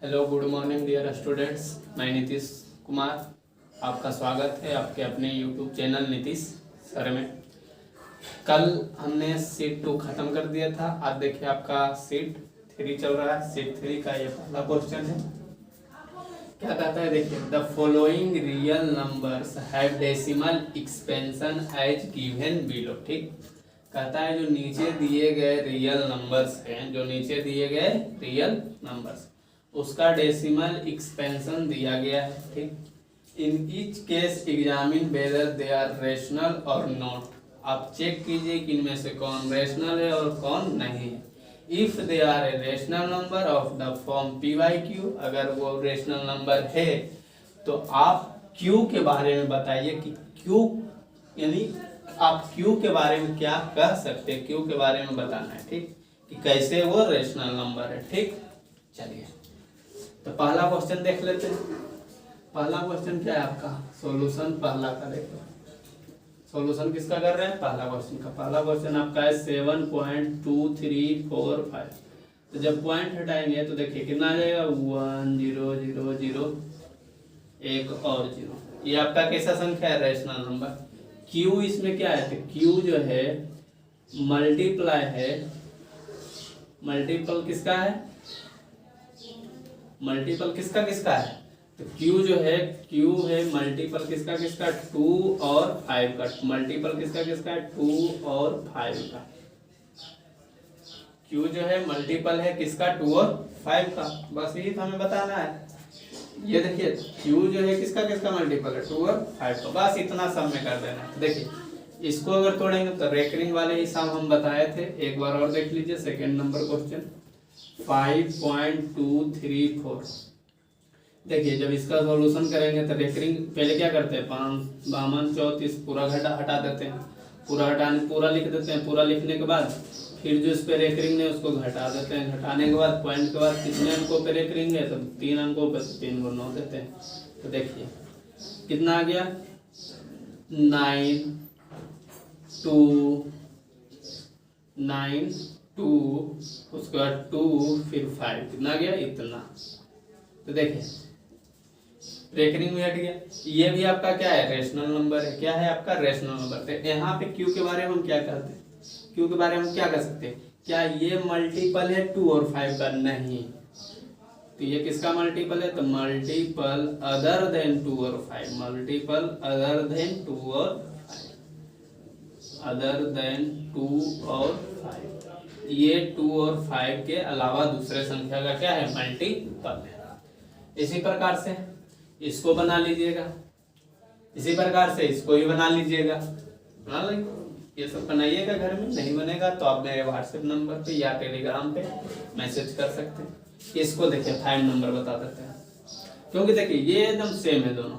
Hello good morning dear students, मैं नीतीश कुमार। आपका स्वागत है आपके अपने यूट्यूब चैनल नीतीश सर में। कल हमने सीट 2 ख़त्म कर दिया था। आज देखिए आपका सीट 3 चल रहा है। सीट 3 का ये पहला क्वेश्चन है। क्या कहता है देखिए, the following real numbers have decimal expansion as given below. ठीक, कहता है जो नीचे दिए गए रियल नंबर्स हैं, जो नीचे दिए गए रियल नंबर्स, उसका डेसिमल एक्सपेंशन दिया गया है। ठीक, in each case examine whether they are rational और नॉट। आप चेक कीजिए कि इनमें से कौन रेशनल है और कौन नहीं है। If they are a rational number of the form p by q, अगर वो रेशनल नंबर है तो आप क्यू के बारे में बताइए कि क्यू, यानी आप क्यू के बारे में क्या कह सकते हैं, क्यू के बारे में बताना है। ठीक, कि कैसे वो रेशनल नंबर है। ठीक, चलिए तो पहला क्वेश्चन देख लेते हैं। पहला क्वेश्चन क्या है आपका, सॉल्यूशन पहला का देखो। सॉल्यूशन किसका कर रहे हैं, पहला क्वेश्चन का। पहला क्वेश्चन आपका है 7.2345। तो जब पॉइंट हटाएंगे तो देखिए कितना आ जाएगा, 1 0 0 0 1 और 0। ये आपका कैसा संख्या है, रेशनल नंबर। क्यू इसमें क्या है, तो क्यू जो है मल्टीप्लाई है, मल्टीपल किसका है, मल्टीपल किसका किसका है, तो Q जो है, Q है मल्टीपल किसका किसका, 2 और 5 का। मल्टीपल किसका किसका है, 2 और 5 का। Q जो है मल्टीपल है किसका, 2 और 5 का। बस यही तो हमें बताना है। ये देखिए Q जो है किसका किसका मल्टीपल है, 2 और 5 का। बस इतना सब में कर देना है। देखिए इसको अगर तोड़ेंगे तो रेकरिंग वाले हिसाब हम बताए थे, एक बार और देख लीजिए। Second number question 5.234। देखिए जब इसका सॉल्यूशन करेंगे तो रेकरिंग पहले क्या करते हैं, 5 52 34 पूरा हटा देते हैं। पूरा लिख देते हैं। पूरा लिखने के बाद फिर जो इस पे रेकरिंग है उसको घटा देते हैं। घटाने के बाद पॉइंट के बाद कितने अंकों पे रेकरिंग है, तो 3 अंकों पे 3 को 9 देते हैं। तो देखिए कितना आ गया, 9 2 9 2, उसके बाद 2 फिर 5, कितना गया, इतना। तो देखिए रेकरिंग में हट गया। ये भी आपका क्या है, रेशनल नंबर है। क्या है आपका, रेशनल नंबर। तो यहाँ पे क्यू के बारे में हम क्या करते हैं, क्यू के बारे में हम क्या कर सकते हैं, क्या ये मल्टीपल है 2 और 5 का, नहीं। तो ये किसका मल्टीपल है, तो मल्टीपल अदर देन 2 और 5, मल्टीपल अदर देन 2 और 5, अदर देन 2 और 5। ये 2 और 5 के अलावा दूसरे संख्या का क्या है, मल्टीपल है। इसी प्रकार से इसको बना लीजिएगा, इसी प्रकार से इसको ही बना लीजिएगा। बना लेंगे, ये सब बनाइएगा घर में। नहीं बनेगा तो आप मेरे व्हाट्सएप नंबर पे या टेलीग्राम पे मैसेज कर सकते हैं। इसको देखिए 5 नंबर बता देते हैं, क्योंकि देखिए ये एकदम सेम है दोनों।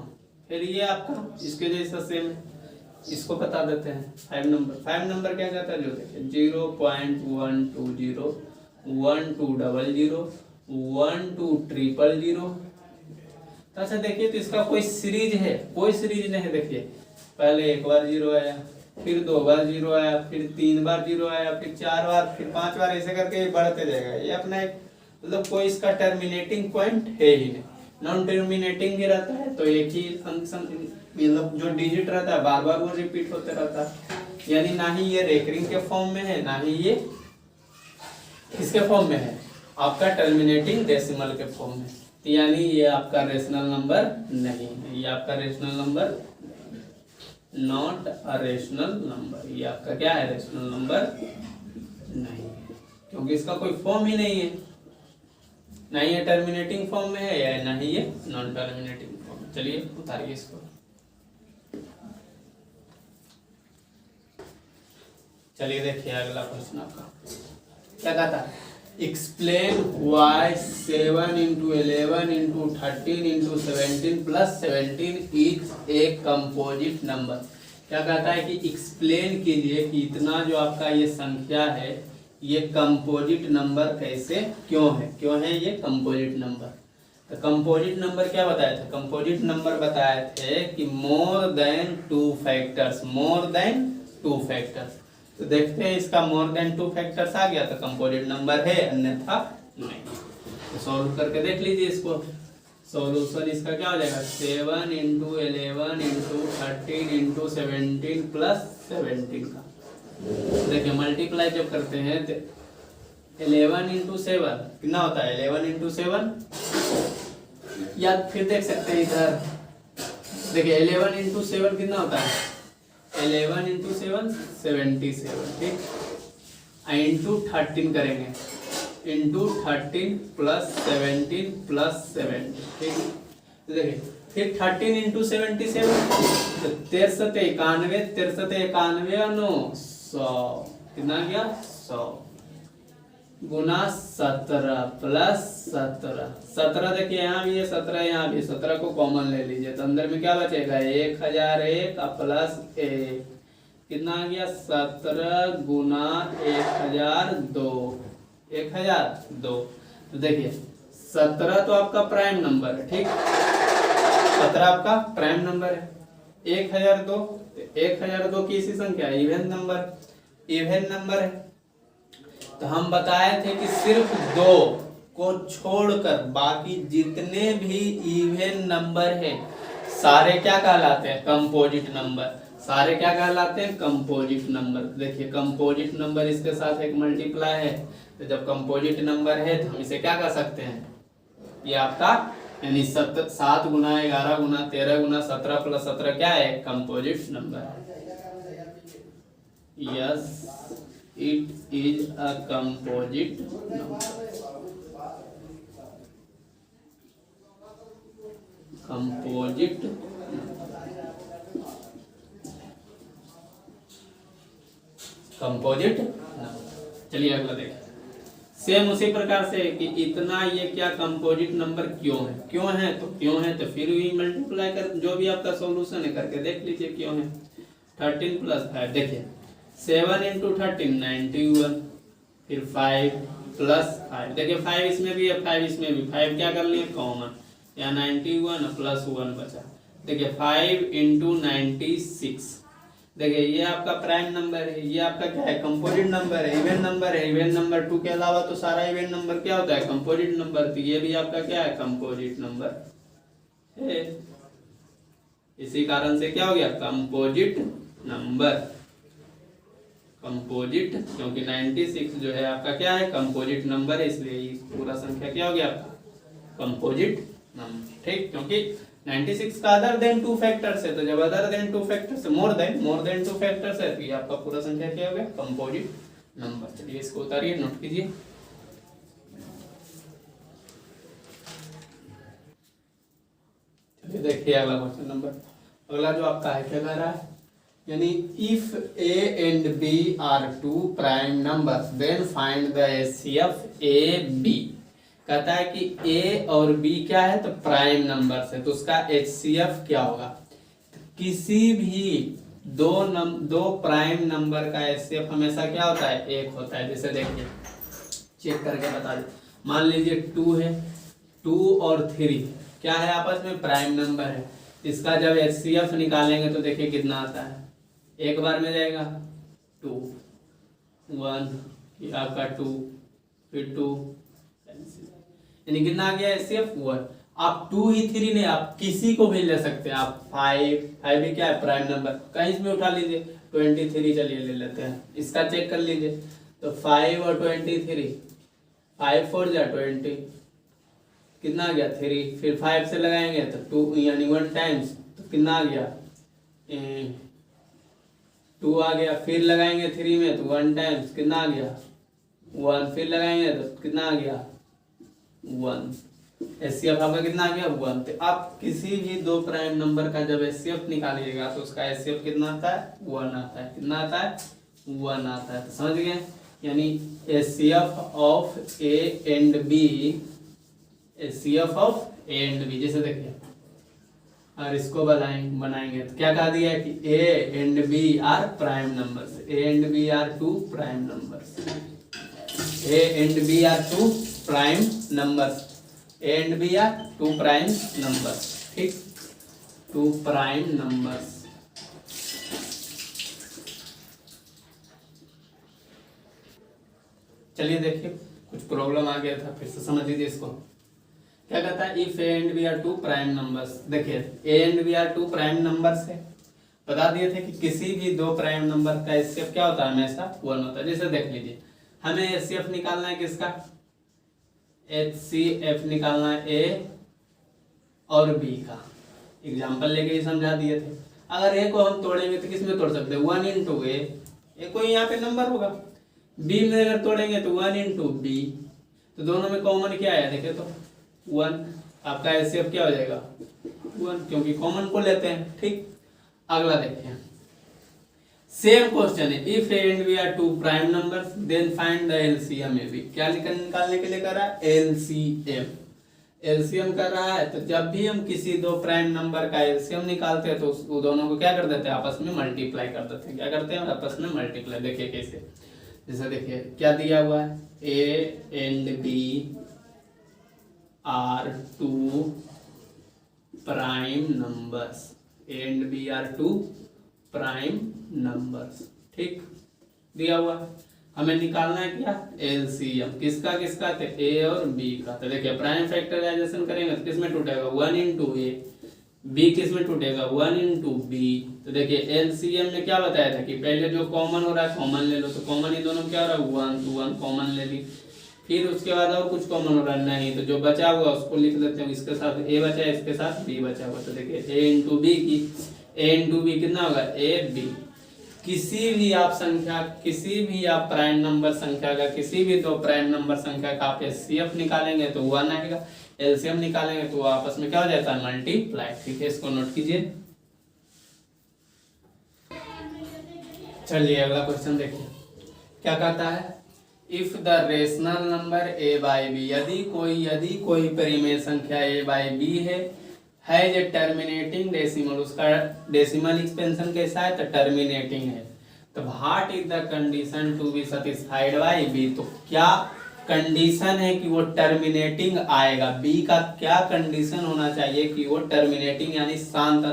फिर ये आपका इसके जैसा सेम है, इसको बता देते हैं 5 नंबर। 5 नंबर क्या कहता है, जो देखिए 0.120 1200 1200। अच्छा देखिए तो इसका कोई सीरीज है, कोई सीरीज नहीं है। देखिए पहले एक बार 0 आया, फिर 2 बार 0 आया, फिर 3 बार 0 आया, फिर 4 बार, फिर 5 बार, ऐसे करके बढ़ते जाएगा। ये अपना एक मतलब कोई इसका टर्मिनेटिंग पॉइंट है ही नहीं। नॉन टर्मिनेटिंग भी रहता है तो एक ही फंक्शन, मतलब जो डिजिट रहता है बार बार वो रिपीट होते रहता है। यानी ना ही ये रेकरिंग के फॉर्म में है, ना ही ये किसके फॉर्म में है, आपका टर्मिनेटिंग डेसिमल के फॉर्म में। तो यानी ये आपका रेशनल नंबर नहीं है, ये आपका rational number, not a rational number. ये आपका क्या है, रेशनल नंबर नहीं है, क्योंकि इसका कोई फॉर्म ही नहीं है। ना ये टर्मिनेटिंग फॉर्म में है, या ना ही ये नॉन टर्मिनेटिंग फॉर्म में। चलिए उतारिए इसको। चलिए देखिए अगला प्रश्न आपका क्या कहता है, explain why 7 × 11 × 13 × 17 + 17 is a composite number. क्या कहता है कि एक्सप्लेन कीजिए कि इतना जो आपका ये संख्या है ये कंपोजिट नंबर कैसे क्यों है ये कंपोजिट नंबर। तो कंपोजिट नंबर क्या बताया था, कंपोजिट नंबर बताए थे कि more than 2 factors, more than 2 factors. तो देखते हैं इसका मोर देन 2 फैक्टर्स आ गया तो कंपोजिट नंबर है, अन्यथा नहीं। तो सॉल्व करके देख लीजिए इसको। सॉल्यूशन इसका क्या हो जाएगा 7 इंटू 11 इंटू 13 इंटू 17 प्लस 17 का। देखिए मल्टीप्लाई जब करते हैं तो 11 इंटू 7 कितना होता है 11 इंटू 7, या फिर देख सकते हैं इधर देखिए 11 इंटू 7 कितना होता है 11 इंटू 7 77, ठीक। इंटू 13 करेंगे इंटू 13 प्लस 17 प्लस 70, ठीक। तो देखिए फिर 13 इंटू 77 तो 63 और 9 100 कितना गया 100 गुना 17 प्लस 17 देखिए यहाँ भी है 17 यहाँ भी 17 को कॉमन ले लीजिए तो अंदर में क्या बचेगा 1001 प्लस 1 कितना आ गया 17 गुना 1002 1002। तो देखिए 17 तो आपका प्राइम नंबर है, ठीक। 17 आपका प्राइम नंबर है। 1002 1002 की इसी संख्या इवन नंबर है। तो हम बताए थे कि सिर्फ 2 को छोड़कर बाकी जितने भी इवन नंबर हैं सारे क्या कहलाते हैं कंपोजिट नंबर। सारे क्या कहलाते हैं कंपोजिट नंबर। देखिए कंपोजिट नंबर इसके साथ एक मल्टीप्लाई है, तो जब कंपोजिट नंबर है तो हम इसे क्या कर सकते हैं ये आपका यानी 7 गुना 11 गुना 13 गुना 17 प्लस 17 क्या है composite number. Yes it is a composite number. Composite number. चलिए अगला देखिए। सेम उसी प्रकार से कि इतना ये क्या कंपोजिट नंबर क्यों है तो फिर भी मल्टीप्लाई कर जो भी आपका सॉल्यूशन है करके देख लीजिए क्यों है। 13 प्लस 5 देखिए 7 इंटू 13 91 फिर 5 प्लस 5 देखिए 5 इसमें भी है 5 इसमें भी 5 क्या कर लिए कॉमन या 91 प्लस 1 बचा। देखिए 5 इंटू 96 देखिए ये आपका प्राइम नंबर है, ये आपका क्या है कंपोजिट नंबर है, इवन नंबर है। इवन नंबर 2 के अलावा तो सारा इवन नंबर क्या होता है कंपोजिट नंबर। तो ये भी आपका क्या है कंपोजिट नंबर है। इसी कारण से क्या हो गया कंपोजिट नंबर। कंपोजिट क्योंकि 96 जो है आपका क्या है कंपोजिट नंबर है, इसलिए पूरा संख्या क्या हो गया आपका कंपोजिट नंबर, ठीक। क्योंकि 96 का अदर देन 2 फैक्टर्स है, तो जब अदर देन 2 फैक्टर्स है मोर देन 2 फैक्टर्स है तो ये आपका पूरा संख्या क्या हो गया कंपोजिट नंबर। चलिए इसको उतारिए नोट कीजिए। चलिए देखिए अगला क्वेश्चन नंबर। अगला जो आपका है क्या कह रहा है यानी if a and b are 2 prime numbers then find the HCF a b। कहता है कि a और b क्या है तो प्राइम नंबर है तो उसका HCF क्या होगा। किसी भी दो प्राइम नंबर का HCF हमेशा क्या होता है एक होता है। जैसे देखिए चेक करके बता दे मान लीजिए 2 है 2 और 3 क्या है आपस में प्राइम नंबर है। इसका जब HCF निकालेंगे तो देखिए कितना आता है एक बार में जाएगा 2 1 आपका 2 फिर 2 यानी कितना आ गया HCF 1। आप 2 ही 3 नहीं आप किसी को भी ले सकते हैं। आप 5 भी क्या है प्राइम नंबर कहीं इसमें उठा लीजिए 23 चलिए ले लेते हैं इसका चेक कर लीजिए तो 5 और 23 5 4 जा 20 कितना आ गया 3 फिर 5 से लगाएंगे तो 2 यानी 1 टाइम्स तो कितना आ गया 2 आ गया फिर लगाएंगे 3 में तो 1 टाइम्स कितना आ गया 1 फिर लगाएंगे तो कितना आ गया 1। HCF आपका कितना आ गया 1। तो आप किसी भी दो प्राइम नंबर का जब HCF निकालिएगा तो उसका HCF कितना आता है 1 आता है। कितना आता है 1 आता है। तो समझ गए यानी HCF of A and B HCF of A and B जैसे देखिए और इसको बनाएंगे तो क्या कहा दिया है कि A and B are prime numbers. A and B are 2 prime numbers. A and B are 2 prime numbers. A and B are 2 prime numbers, ठीक 2 प्राइम नंबर्स। चलिए देखिए कुछ प्रॉब्लम आ गया था, फिर से समझ लीजिए इसको। क्या कहता है, if a and b are two prime numbers. देखिए a and b are two prime numbers है, बता दिए थे कि किसी भी दो प्राइम नंबर का एचसीएफ क्या होता है, हमेशा 1 होता है। जैसे देख लीजिए, हमें एचसीएफ निकालना है किसका, एचसीएफ निकालना है ए और बी का। एग्जाम्पल लेके ही समझा दिए थे। अगर ए को हम तोड़ेंगे तो किस में तोड़ सकते हैं, 1 इंटू ए, कोई यहाँ पे नंबर होगा। बी में अगर तोड़ेंगे तो 1 इंटू बी, तो दोनों में कॉमन क्या आया, देखे तो 1। आपका एचसीएफ क्या हो जाएगा 1, क्योंकि कॉमन को लेते हैं। ठीक, अगला देखिए, सेम क्वेश्चन है, if a and b are two prime numbers then find the LCM a b. क्या निकालने के लिए कर रहा है, एलसीएम। एलसीएम कर रहा है, तो जब भी हम किसी दो प्राइम नंबर का एलसीएम निकालते हैं तो उस दोनों को क्या कर देते हैं, आपस में मल्टीप्लाई कर देते हैं। क्या करते हैं, आपस में मल्टीप्लाई। देखिए कैसे, जैसे देखिए क्या दिया हुआ है, a and b are two prime numbers, a and b are two prime numbers. ठीक, दिया हुआ है, हमें निकालना है क्या, एलसीएम। किसका किसका, तो ए और बी का। तो देखिए प्राइम फैक्टराइजेशन करेंगे तो किसमें टूटेगा, 1 इंटू ए, बी किसमें टूटेगा, 1 इंटू बी। तो देखिए एलसीएम में क्या बताया था कि पहले जो कॉमन हो रहा है कॉमन ले लो, तो कॉमन ही दोनों में क्या हो रहा है, 1 तो 1 कॉमन ले ली। फिर उसके बाद और कुछ कॉमन हो रहा है नहीं, तो जो बचा हुआ उसको लिख लेते हैं, इसके साथ ए बचा है, इसके साथ बी बचा हुआ। तो देखिए ए इंटू बी की, ए इंटू बी कितना होगा, ए बी। किसी भी आप संख्या, किसी भी आप प्राइम नंबर संख्या का, किसी भी दो प्राइम नंबर संख्या का आप एचसीएफ निकालेंगे तो 1 आएगा, एलसीएम निकालेंगे तो आपस में क्या हो जाता है, मल्टीप्लाई। ठीक है, इसको नोट कीजिए। चलिए अगला क्वेश्चन देखिए, क्या कहता है, if the rational number a by b, यदि कोई परिमेय संख्या ए बाई बी है जो टर्मिनेटिंग डेसिमल, उसका डेसिमल एक्सपेंशन कैसा है, तो टर्मिनेटिंग है। तो what is the condition to be satisfied by b, तो क्या कंडीशन है कि वो टर्मिनेटिंग आएगा, बी का क्या कंडीशन होना चाहिए कि वो टर्मिनेटिंग यानी शांत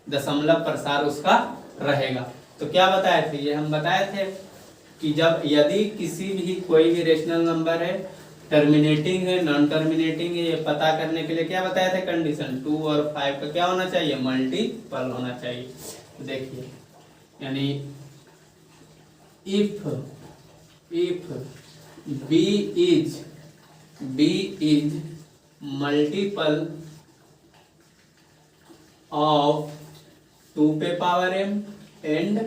दशमलव प्रसार उसका रहेगा। तो क्या बताए थे, ये हम बताए थे कि जब यदि किसी भी कोई भी रेशनल नंबर है, टर्मिनेटिंग है नॉन टर्मिनेटिंग है, ये पता करने के लिए क्या बताया था कंडीशन, 2 और 5 का क्या होना चाहिए, मल्टीपल होना चाहिए। देखिए यानी if b is multiple of 2 पे पावर m एंड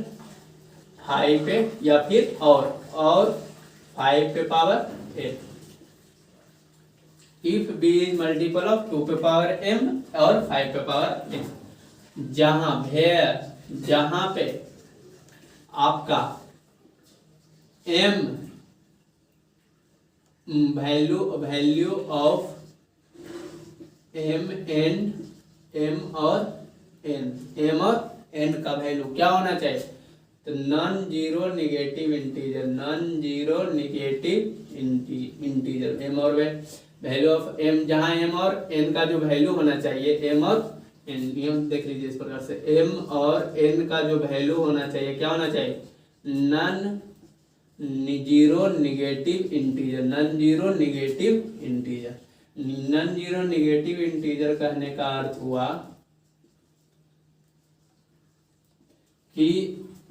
5 पे, या फिर और 5 पे power n। If b is multiple of 2 पे पावर m और 5 पे पावर n, जहां पे आपका m वैल्यू ऑफ m और n का वैल्यू क्या होना चाहिए, तो non zero negative integer, m और वैल्यू ऑफ m, जहां m और n का जो वैल्यू होना चाहिए, m और n, नियम देख लीजिए इस प्रकार से, m और n का जो वैल्यू होना चाहिए क्या होना चाहिए, नॉन जीरो निगेटिव इंटीजर कहने का अर्थ हुआ कि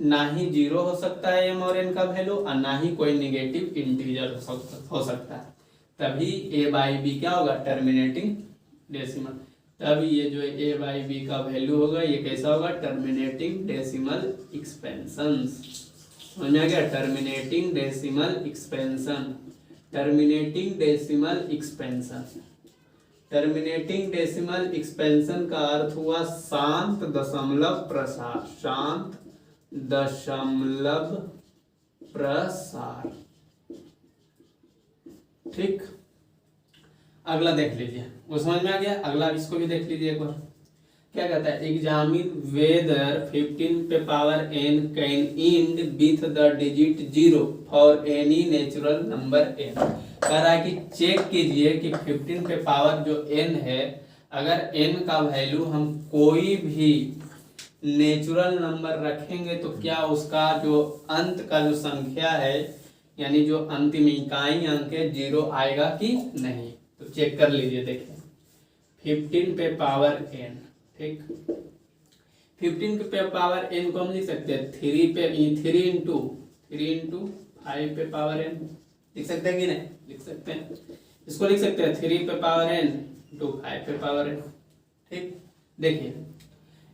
ना ही जीरो हो सकता है m और n का वैल्यू, और ना ही कोई निगेटिव इंटीजर हो सकता है, तभी a बाई बी क्या होगा, टर्मिनेटिंग डेसिमल। तभी ये जो a बाई बी का वैल्यू होगा ये कैसा होगा, टर्मिनेटिंग डेसिमल एक्सपेंशन। समझ में आ गया, टर्मिनेटिंग डेसिमल एक्सपेंशन का अर्थ हुआ शांत दशमलव प्रसार। ठीक, अगला देख लीजिए, वो समझ में आ गया। अगला इसको भी देख लीजिए एक बार, क्या कहता है, एग्जामिन वेदर 15 पे power n can and with the digit 0 for any natural number n। कह रहा है कि चेक कीजिए कि 15 पे पावर जो n है, अगर n का वैल्यू हम कोई भी नेचुरल नंबर रखेंगे तो क्या उसका जो अंत का जो संख्या है यानी जो अंतिम इकाई अंक है 0 आएगा कि नहीं। तो चेक कर लीजिए, देखिए 15 पे पावर n, ठीक, 15 पे पावर n को हम लिख सकते हैं 3 इंटू 5 पे पावर n, लिख सकते हैं कि नहीं, लिख सकते हैं। इसको लिख सकते हैं 3 पे पावर n इंटू 5 पे पावर n, ठीक। देखिए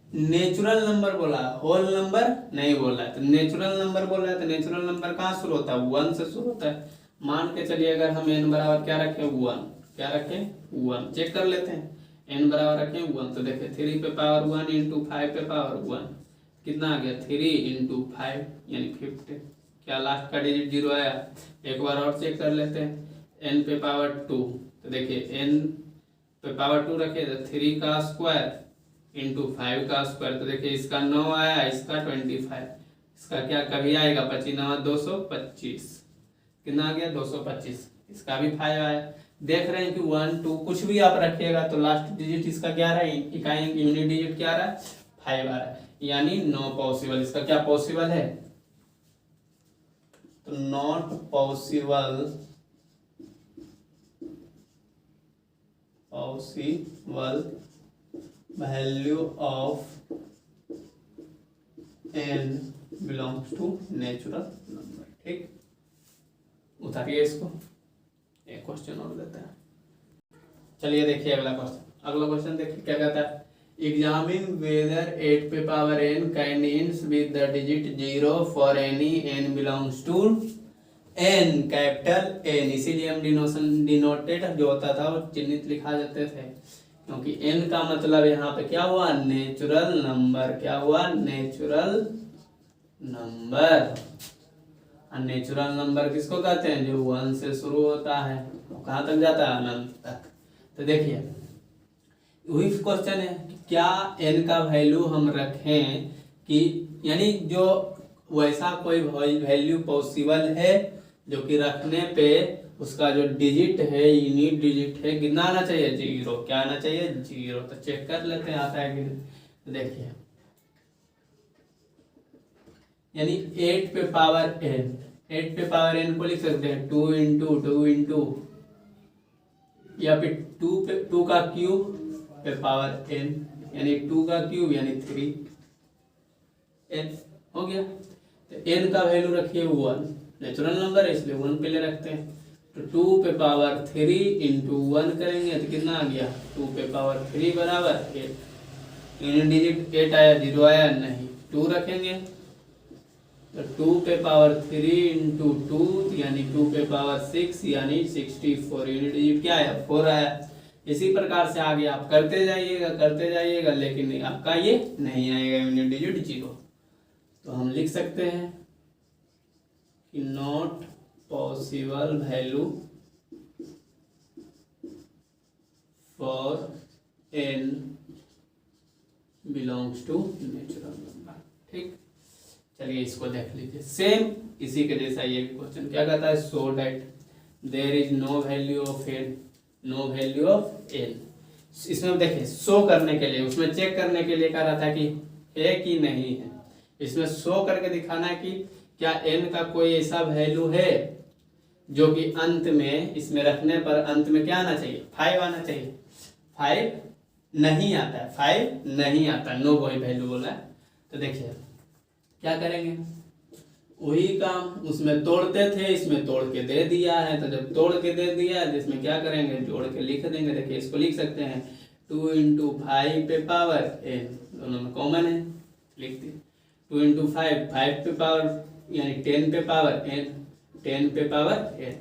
नेचुरल नंबर बोला, होल नंबर नहीं बोला है। तो नेचुरल नंबर बोला है तो नेचुरल नंबर कहाँ शुरू होता है, 1 से शुरू होता है। मान के चलिए अगर हम n बराबर क्या रखें, 1, क्या रखें 1, चेक कर लेते हैं। n बराबर रखें 1, तो देखिए 3 पे पावर 1 इंटू 5 पे पावर 1 कितना आ गया, 3 इंटू 5 यानी 15। क्या लास्ट का डिजिट 0 आया? एक बार और चेक कर लेते हैं। n पे पावर 2, तो देखिए n पे पावर 2 रखे तो 3 का स्क्वायर इंटू 5 का स्क्वायर, तो देखिए इसका 9 आया, इसका 25, इसका क्या कभी आएगा 25 9 225, कितना आ गया 225, इसका भी 5 आया। देख रहे हैं कि 1 2 कुछ भी आप रखिएगा तो लास्ट डिजिट इसका क्या रहा है, इकाई यूनिट डिजिट क्या रहा है, 5 आ रहा है, यानी नो पॉसिबल। इसका क्या पॉसिबल है, तो not possible value of n belongs to natural number, ठीक। उतारिए इसको, एक क्वेश्चन और देते हैं। चलिए देखिए अगला क्वेश्चन, अगला क्वेश्चन देखिए क्या कहता है, एग्जामिन वेदर 8 पे power n contains with the digit 0 for any n belongs to n capital n, इसीलिए हम डिनोटेड जो होता था वो चिन्हित लिखा जाते थे, क्योंकि n का मतलब यहाँ पे क्या हुआ, नेचुरल नंबर, क्या हुआ, नेचुरल नंबर। नेचुरल नंबर किसको कहते हैं, जो 1 से शुरू होता है, तो कहाँ तक जाता है, अनंत तक। तो देखिए वही क्वेश्चन है कि क्या n का वैल्यू हम रखें कि, यानी जो वैसा कोई वैल्यू पॉसिबल है जो कि रखने पे उसका जो डिजिट है, यूनिट डिजिट है, कितना आना चाहिए, 0, क्या आना चाहिए, 0। तो चेक कर लेते हैं आता है कि नहीं। तो देखिए यानी 8 पे पावर n, 8 पे पावर n को लिख सकते हैं 2 इंटू या फिर 2 का क्यूब पे पावर n, यानी 2 का क्यूब यानी 3n हो गया। तो n का वैल्यू रखिए 1, नेचुरल नंबर है इसलिए 1 पे ले रखते हैं। तो 2 पे पावर 3 इंटू 1 करेंगे तो कितना आ गया, 2 पे पावर 3 बराबर 8, यूनिट डिजिट 8 आया, 0 आया नहीं, 2 रखेंगे तो 2 पे पावर 3 इंटू 2 यानी 2 पे पावर 6 यानी 64, यूनिट डिजिट क्या आया, 4 आया। इसी प्रकार से आगे आप करते जाइएगा लेकिन आपका ये नहीं आएगा यूनिट डिजिट 0। तो हम लिख सकते हैं कि not possible value for n belongs to natural number, ठीक। चलिए इसको देख लीजिए, सेम इसी के जैसा ये क्वेश्चन क्या कहता है, so that there is no value of n। इसमें देखिए शो करने के लिए, उसमें चेक करने के लिए कह रहा था कि है कि नहीं है, इसमें शो करके दिखाना है कि क्या n का कोई ऐसा वैल्यू है जो कि अंत में, इसमें रखने पर अंत में क्या आना चाहिए, 5 आना चाहिए। 5 नहीं आता है, 5 नहीं आता, नो कोई वैल्यू बोला है। तो देखिए क्या करेंगे, वही काम उसमें तोड़ते थे, इसमें तोड़ के दे दिया है। तो जब तोड़ के दे दिया है जिसमें क्या करेंगे, जोड़ के लिख देंगे। देखिए इसको लिख सकते हैं 2 इंटू 5 पे पावर n, दोनों में कॉमन है, लिख दिए 2 इंटू 5, 5 पे पावर यानी 10 पे पावर n, 10 पे पावर n।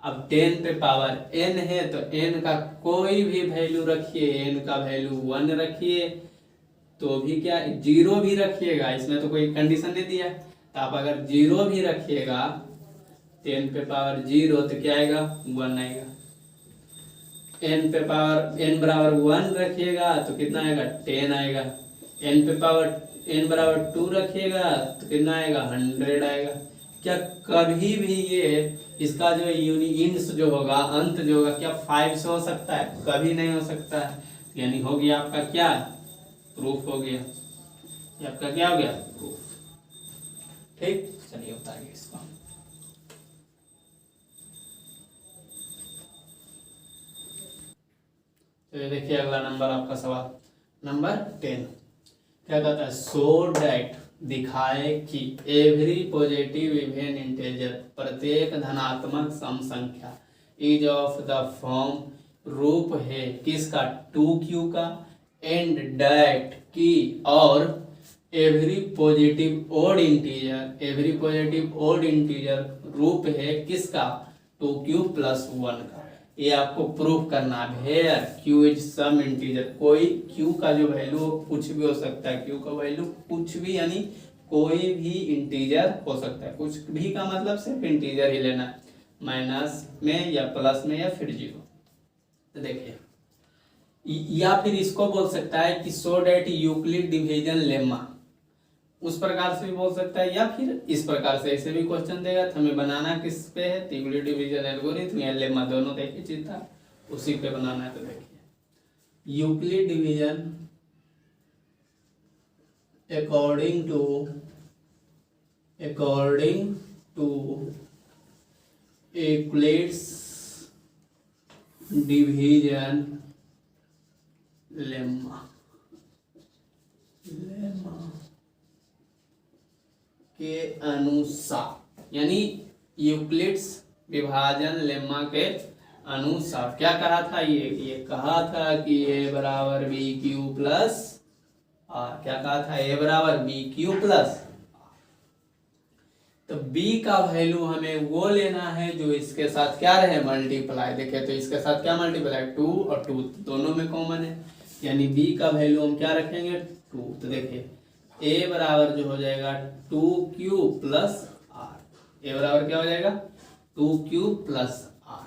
अब 10 पे पावर n है तो n का कोई भी वैल्यू रखिए, n का वैल्यू 1 रखिए तो भी क्या, 0 भी रखिएगा, इसमें तो कोई कंडीशन नहीं दिया। तो आप अगर 0 भी रखिएगा 10 पे पावर 0 तो क्या आएगा, 1 आएगा। n पे पावर n बराबर 1 रखिएगा तो कितना आएगा, 10 आएगा। n पे पावर n बराबर 2 रखिएगा तो कितना आएगा, 100 आएगा। क्या कभी भी ये इसका जो यूनिट्स जो होगा, अंत जो होगा, क्या 5 से हो सकता है, कभी नहीं हो सकता है। यानी हो गया आपका क्या, प्रूफ हो गया, ये आपका क्या हो गया, प्रूफ, ठीक। चलिए बताइए इसको, तो ये देखिए अगला नंबर आपका सवाल नंबर 10 क्या कहता है, सो डैट दिखाए कि एवरी पॉजिटिव इवन इंटीजर प्रत्येक धनात्मक सम संख्या इज ऑफ द फॉर्म रूप है किसका 2q का, एंड डैट की और एवरी पॉजिटिव ओड इंटीजर रूप है किसका 2q + 1 का। ये आपको प्रूफ करना है। Where q is some integer, कोई q का जो वैल्यू कुछ भी हो सकता है, q का वैल्यू कुछ भी यानी कोई भी इंटीजर हो सकता है। कुछ भी का मतलब सिर्फ इंटीजर ही लेना है, माइनस में या प्लस में या फिर 0। तो देखिए या फिर इसको बोल सकता है कि so that Euclid division lemma, उस प्रकार से भी बोल सकता है, या फिर इस प्रकार से ऐसे भी क्वेश्चन देगा तो हमें बनाना किस पे है, यूक्लिड डिवीजन एल्गोरिथम या लेम्मा, दोनों एक ही चीज था, उसी पे बनाना है। तो देखिए Euclid division according to Euclid's division lemma के अनुसार, यानी यूक्लिड्स विभाजन लेम्मा के अनुसार क्या कहा था, ये कहा था कि a बराबर बी क्यू प्लस आर। क्या कहा था, a बराबर बी क्यू प्लस। तो b का वैल्यू हमें वो लेना है जो इसके साथ क्या रहे, मल्टीप्लाई। देखिए तो इसके साथ क्या मल्टीप्लाई, 2 और 2 दोनों में कॉमन है, यानी b का वैल्यू हम क्या रखेंगे 2। तो देखिए a बराबर जो हो जाएगा 2q + r, a बराबर क्या हो जाएगा 2q + r।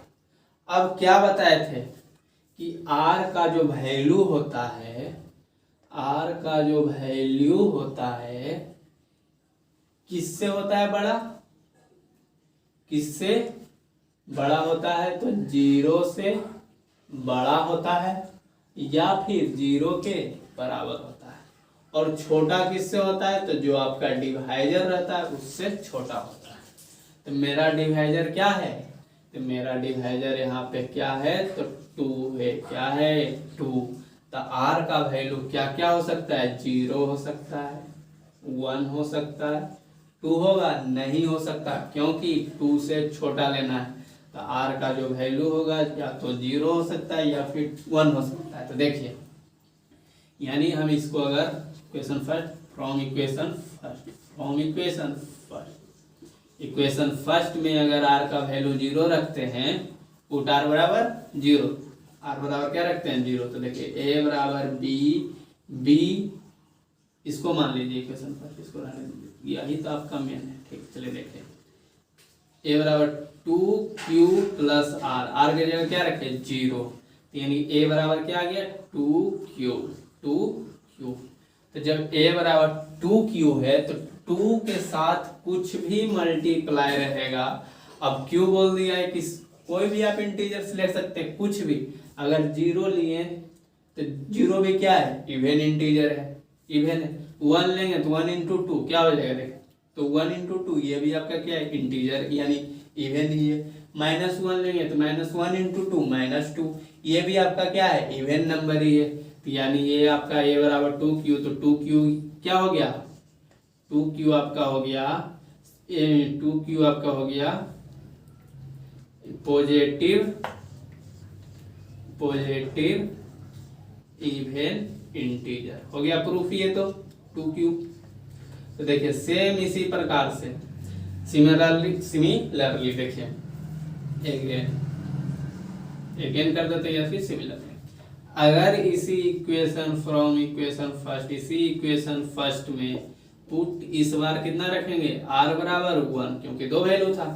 अब क्या बताए थे कि r का जो वैल्यू होता है, r का जो वैल्यू होता है किससे होता है बड़ा, किससे बड़ा होता है, तो 0 से बड़ा होता है या फिर 0 के बराबर होता है। और छोटा किससे होता है, तो जो आपका डिवाइजर रहता है उससे छोटा होता है। तो मेरा डिवाइजर क्या है, तो मेरा डिवाइजर यहाँ पे क्या है, तो 2 है। क्या है 2। तो r का वैल्यू क्या क्या हो सकता है, 0 हो सकता है, 1 हो सकता है, 2 होगा नहीं हो सकता, क्योंकि 2 से छोटा लेना है। तो r का जो वैल्यू होगा या तो 0 हो सकता है या फिर 1 हो सकता है। तो देखिए यानी हम इसको अगर इक्वेशन फर्स्ट में अगर r का वैल्यू 0 रखते हैं, पुट r बराबर 0, r बराबर क्या रखते हैं 0। तो देखिए a बराबर b इसको मान लीजिए इक्वेशन फर्स्ट, इसको रहने दीजिए, यही तो आपका मेन है। ठीक, चलिए देखिए a बराबर 2q + r की जगह क्या रखे 0, यानी a बराबर क्या आ गया 2q। तो जब a बराबर 2q है तो 2 के साथ कुछ भी मल्टीप्लाई रहेगा। अब q बोल दिया है कि कोई भी आप इंटीजर्स ले सकते हैं, कुछ भी। अगर 0 लिए तो 0 भी क्या है, इवन इंटीजर है, इवन है। 1 लेंगे तो 1 × 2 क्या हो जाएगा, देखें तो 1 × 2 ये भी आपका क्या है, इंटीजर यानी इवन ही है। -1 लेंगे तो -1 × 2 -2 ये भी आपका क्या है, इवन नंबर ही है। तो यानी ये आपका a बराबर 2q, तो 2q क्या हो गया, 2q आपका हो गया 2q आपका हो गया पॉजिटिव इवन इंटीजर हो गया प्रूफ ये तो 2q। तो देखिए सेम इसी प्रकार से सिमिलरली देखिए अगेन कर देते या फिर सिमिलर। अगर इसी इक्वेशन फर्स्ट में पुट इस बार कितना रखेंगे, r बराबर 1, क्योंकि 2 वैल्यू था।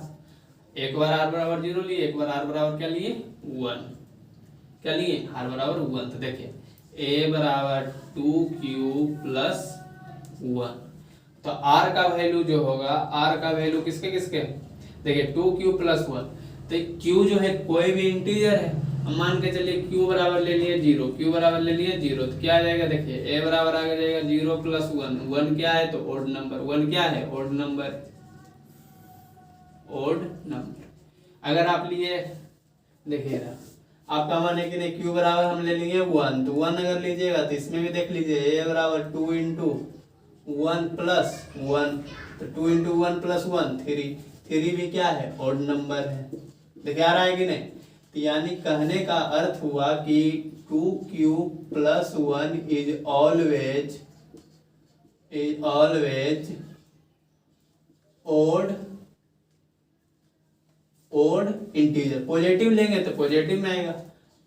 एक बार r बराबर 0 लिए, एक बार r बराबर क्या लिए 1, क्या लिए r बराबर 1। तो देखिए a बराबर 2q + 1। तो r का वैल्यू जो होगा, r का वैल्यू किसके किसके, देखिए 2q + 1। तो q जो है कोई भी इंटीजर है, हम मान के चलिए q बराबर ले लिए 0, q बराबर ले लिए 0, तो क्या आ जाएगा, देखिए a बराबर आ जाएगा 0 + 1। 1 क्या है, तो ओड नंबर, 1 क्या है, ओड नंबर। अगर आप लिए देखिएगा आपका मान है कि नहीं, क्यू बराबर हम ले लेंगे 1, तो 1 अगर लीजिएगा तो इसमें भी देख लीजिए ए बराबर 2 इंटू 1 प्लस 1, तो 2 इंटू 1 प्लस 1 3, 3 भी क्या है, ऑड नंबर है। देखिए आ रहा है कि नहीं, तो यानी कहने का अर्थ हुआ कि 2q plus 1 is always odd integer. Positive लेंगे तो पॉजिटिव में आएगा,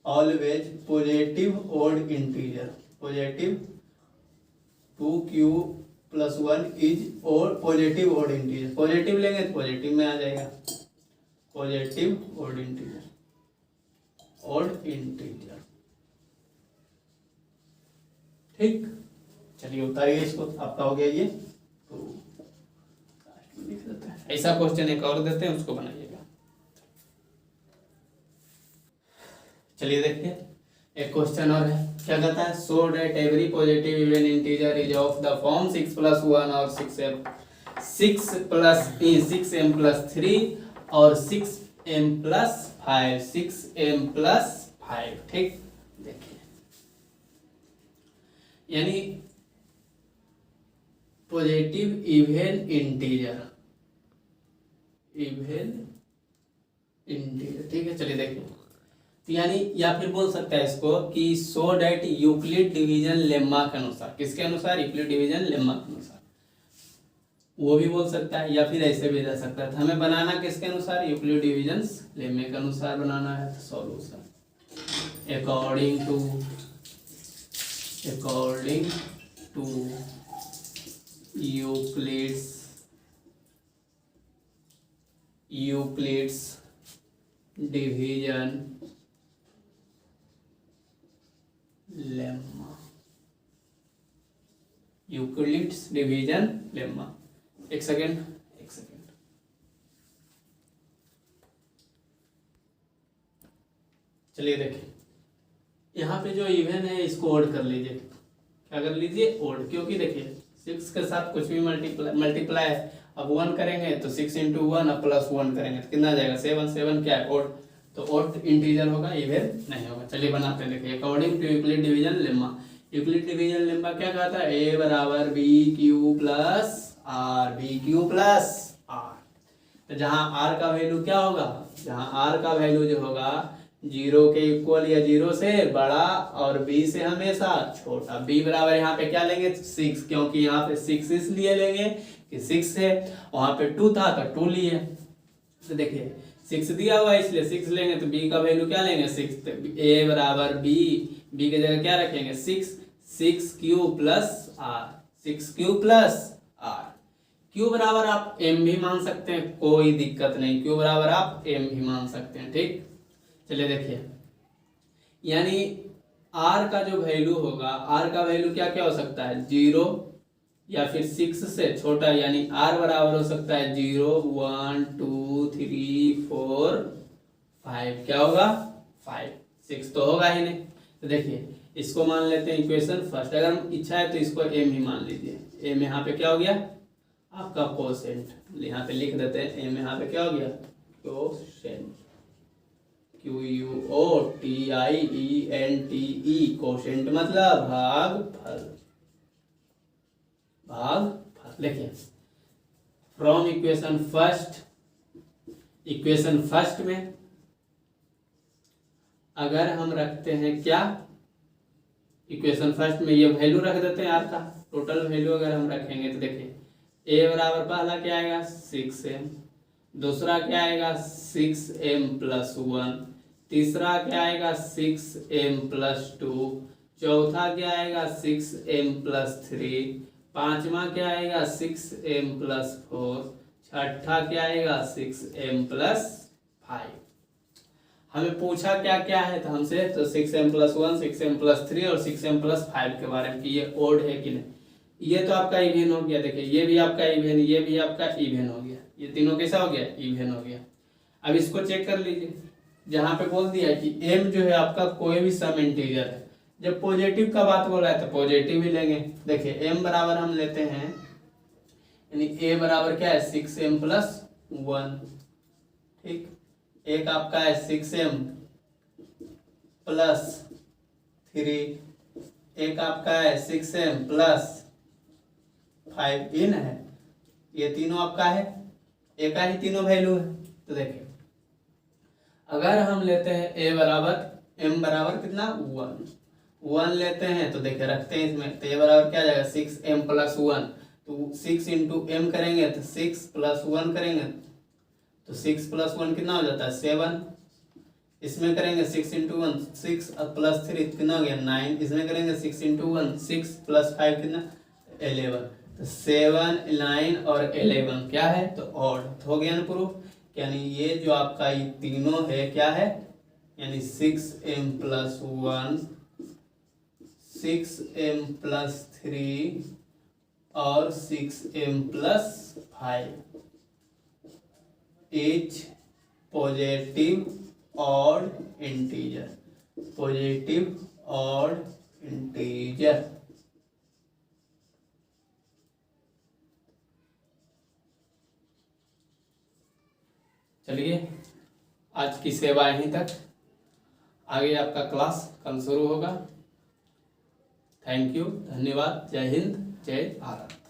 always positive odd integer, positive 2q plus 1 is positive odd integer. Positive लेंगे तो पॉजिटिव में आ जाएगा, positive odd integer, odd integer. ठीक, चलिए उतारिए इसको, आपका हो गया ये। तो लिख देते हैं, ऐसा क्वेश्चन एक और देते हैं, उसको बनाइएगा। चलिए देखिए एक क्वेश्चन और है, क्या कहता है, so that every positive even integer is of the form 6 plus 1 और 6m प्लस 3 और 6m प्लस 5, 6m प्लस 5। ठीक, देखिए यानी पॉजिटिव इवन इंटीजर, ठीक है। चलिए देखिए, तो यानी या फिर बोल सकता है इसको कि सो डेट यूक्लिड डिवीजन लेम्मा के अनुसार, किसके अनुसार, यूक्लिड डिवीजन लेम्मा के अनुसार, वो भी बोल सकता है, या फिर ऐसे भी रह सकता है। तो हमें बनाना किसके अनुसार, यूक्लिड डिवीजन लेम्मा के अनुसार बनाना है। Solution according to Euclid's division lemma, Euclid's division lemma. एक सेकेंड, चलिए देखिए यहाँ पे जो इवन है इसको ओड कर लीजिए। क्या कर लीजिए, ओड, क्योंकि देखिए 6 के साथ कुछ भी मल्टीप्लाई है, अब 1 करेंगे तो 6 इंटू 1 अब प्लस 1 करेंगे तो कितना आ जाएगा, 7, 7 क्या है, ओड, तो ओड इंटीजर होगा, इवन नहीं होगा। चलिए बनाते हैं, देखिए according to Euclid division lemma, Euclid division lemma क्या कहता है, ए बराबर b q plus r, b q plus r. तो जहाँ आर का वैल्यू क्या होगा, जहाँ आर का वैल्यू जो होगा 0 के इक्वल या 0 से बड़ा और b से हमेशा छोटा। b बराबर यहाँ पे क्या लेंगे, 6, क्योंकि यहाँ पे 6 इसलिए लेंगे कि 6 है, वहाँ पे 2 था तो 2 लिए। तो देखिए 6 दिया हुआ है इसलिए 6 लेंगे, तो b का वैल्यू क्या लेंगे, 6, तो a बराबर b, b की जगह क्या रखेंगे 6q plus r, 6q plus r. q बराबर आप m भी मान सकते हैं, कोई दिक्कत नहीं, q बराबर आप m भी मान सकते हैं। ठीक, चलिए देखिए यानी r का जो वैल्यू होगा, r का वैल्यू क्या क्या हो सकता है, 0 या फिर 6 से छोटा, यानी r बराबर हो सकता है 0, 1, 2, 3, 4, 5, क्या होगा 5, 6 तो होगा ही नहीं। तो देखिए इसको मान लेते हैं इक्वेशन फर्स्ट, अगर इच्छा है तो इसको m ही मान लीजिए। m यहाँ पे क्या हो गया, आपका कोसेंट, यहाँ पे लिख देते हैं m यहाँ पे क्या हो गया, कोसेंट, QUOTIENTE, कोसेंट मतलब भागफल, देखिए फ्रॉम इक्वेशन फर्स्ट में अगर हम रखते हैं क्या, इक्वेशन फर्स्ट में ये वैल्यू रख देते हैं r का, टोटल वैल्यू अगर हम रखेंगे तो देखिए a बराबर पहला क्या आएगा 6m, दूसरा क्या आएगा 6m प्लस 1, तीसरा क्या आएगा 6m प्लस 2, चौथा क्या आएगा 6m प्लस 3, पांचवा क्या आएगा 6m प्लस 4, छठा क्या आएगा 6m प्लस 5। हमें पूछा क्या क्या है तो हमसे, तो 6m प्लस 1, 6m प्लस 3 और 6m प्लस 5 के बारे में कि ये ओड है कि नहीं। ये तो आपका इवेन हो गया, देखिए ये भी आपका इवेन, ये भी आपका इवेन हो गया, ये तीनों कैसा हो गया, इवेन हो गया। अब इसको चेक कर लीजिए, जहां पे बोल दिया कि m जो है आपका कोई भी सम इंटीजर है, जब पॉजिटिव का बात बोला है तो पॉजिटिव ही लेंगे। देखिए m बराबर हम लेते हैं, यानी a बराबर क्या है 6m प्लस 1, ठीक, एक आपका है 6m प्लस 3, एक आपका है 6m प्लस 5 इन है, ये तीनों आपका है, एक ही तीनों वैल्यू है। तो देखिए अगर हम लेते हैं a बराबर m बराबर कितना 1 लेते हैं, तो देखिए रखते हैं इसमें, तो a बराबर क्या आ जाएगा 6m प्लस 1, तो 6 इंटू m करेंगे तो 6 प्लस 1 करेंगे तो 6 प्लस 1 कितना हो जाता है 7, इसमें करेंगे 6 इंटू 1 6 प्लस 3 कितना हो गया 9, इसमें करेंगे 6 इंटू 1 6 प्लस 5 कितना 11, तो 7 9 और 11 क्या है तो ऑड हो गया ना प्रूफ। यानी ये जो आपका ये तीनों है क्या है, यानी 6m प्लस 1 6m प्लस 3 और 6m plus 5 is positive odd integer, positive odd integer. चलिए आज की सेवा यहीं तक, आगे आपका क्लास कल शुरू होगा। थैंक यू, धन्यवाद, जय हिंद, जय भारत।